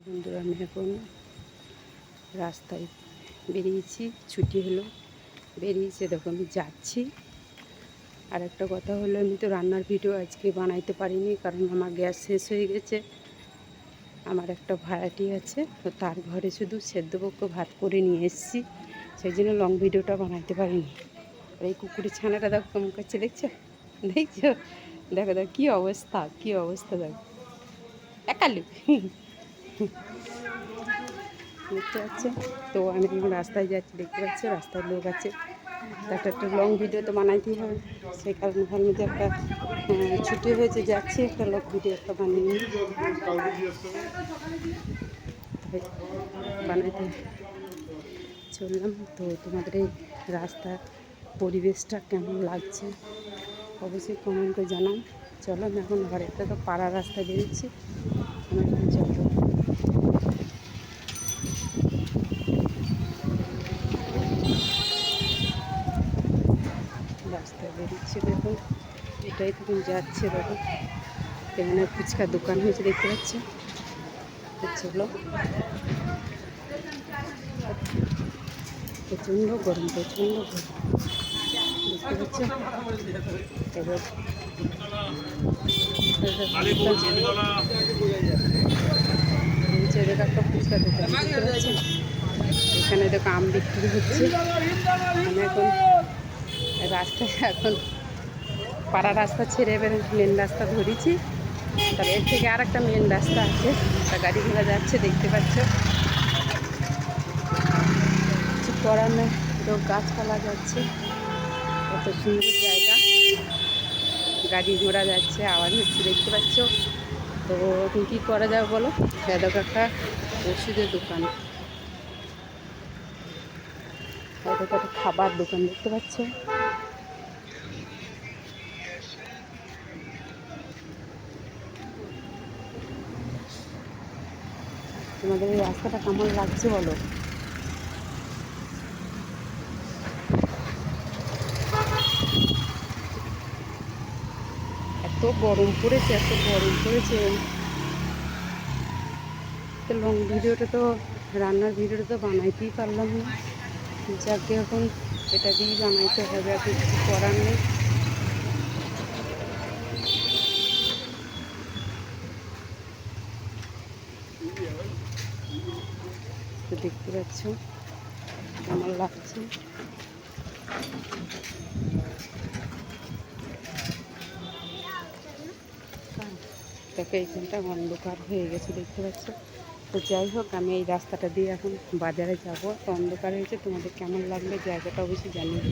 বন্ধুরা, আমি এখন রাস্তায় বেরিয়েছি, ছুটি হলো, বেরিয়েছে দেখো আমি যাচ্ছি। আর একটা কথা হলো, আমি তো রান্নার ভিডিও আজকে বানাইতে পারিনি, কারণ আমার গ্যাস শেষ হয়ে গেছে। আমার একটা ভাড়াটি আছে, তো তার ঘরে শুধু সেদ্ধপক্ষ ভাত করে নিয়ে এসেছি, সেই জন্য লং ভিডিওটা বানাইতে পারিনি। আর এই কুকুরের ছানাটা দেখো কেমন করছে, দেখছো দেখছো, দেখো দেখো কী অবস্থা, কী অবস্থা দেখো একালু দেখতে পাচ্ছে। তো আমি এখন রাস্তায় যাচ্ছি, দেখতে পাচ্ছি রাস্তায় লোক আছে, একটা লং ভিডিও তো বানাইতেই হবে। সেই কারণে ভাবলাম যে একটা ছুটি হয়েছে, যাচ্ছি একটা লং ভিডিও একটা বানিয়ে নিই, বানাইতে চললাম। তো তোমাদের এই রাস্তার পরিবেশটা কেমন লাগছে অবশ্যই কমেন্ট করে জানান। চলো আমি এখন ঘরেরটা তো পাড়ার রাস্তায় বেরোচ্ছি, আমি এখন চলো রাস্তায় বেরিয়েছি। দেখুন এটাই তখন যাচ্ছে, দেখো এখানে ফুচকার দোকান হয়েছে, দেখতে পাচ্ছি। চলো, প্রচণ্ড গরম, প্রচণ্ড গরম দেখতে পাচ্ছ। এবার একটা ফুচকা দোকান দেখতে পাচ্ছি, এখানে দেখো আম বিক্রি হচ্ছে। আমি এখন রাস্তায় এখন পাড়া রাস্তা ছেড়ে এবার মেন রাস্তা ধরেছি। তবে এর থেকে আর একটা মেন রাস্তা আছে, তা গাড়ি ঘোড়া যাচ্ছে, দেখতে পাচ্ছ। কিছু করার নেই, তো গাছপালা যাচ্ছে, কত সুন্দর জায়গা, গাড়ি ঘোড়া যাচ্ছে, আওয়াজ হচ্ছে, দেখতে পাচ্ছ। তো এখন কী করা যাবে বলো, দেখো একটা ওষুধের দোকান, দেখো একটা খাবার দোকান, দেখতে পাচ্ছ। তোমাদের এই রাস্তাটা কেমন লাগছে বলো। এত গরম পড়েছে, এত গরম পড়েছে। তো লং ভিডিওটা তো, রান্নার ভিডিওটা তো বানাইতেই পারলাম না, যাকে এখন এটা দিয়েই বানাইতে হবে, এখন কিছু করার নেই। তো দেখতে পাচ্ছ কেমন লাগছে। দেখো এইখানটা অন্ধকার হয়ে গেছে, দেখতে পাচ্ছ। তো যাই হোক, আমি এই রাস্তাটা দিয়ে এখন বাজারে যাব, তো অন্ধকার হয়েছে। তোমাদের কেমন লাগলো জায়গাটা অবশ্যই জানিয়ে।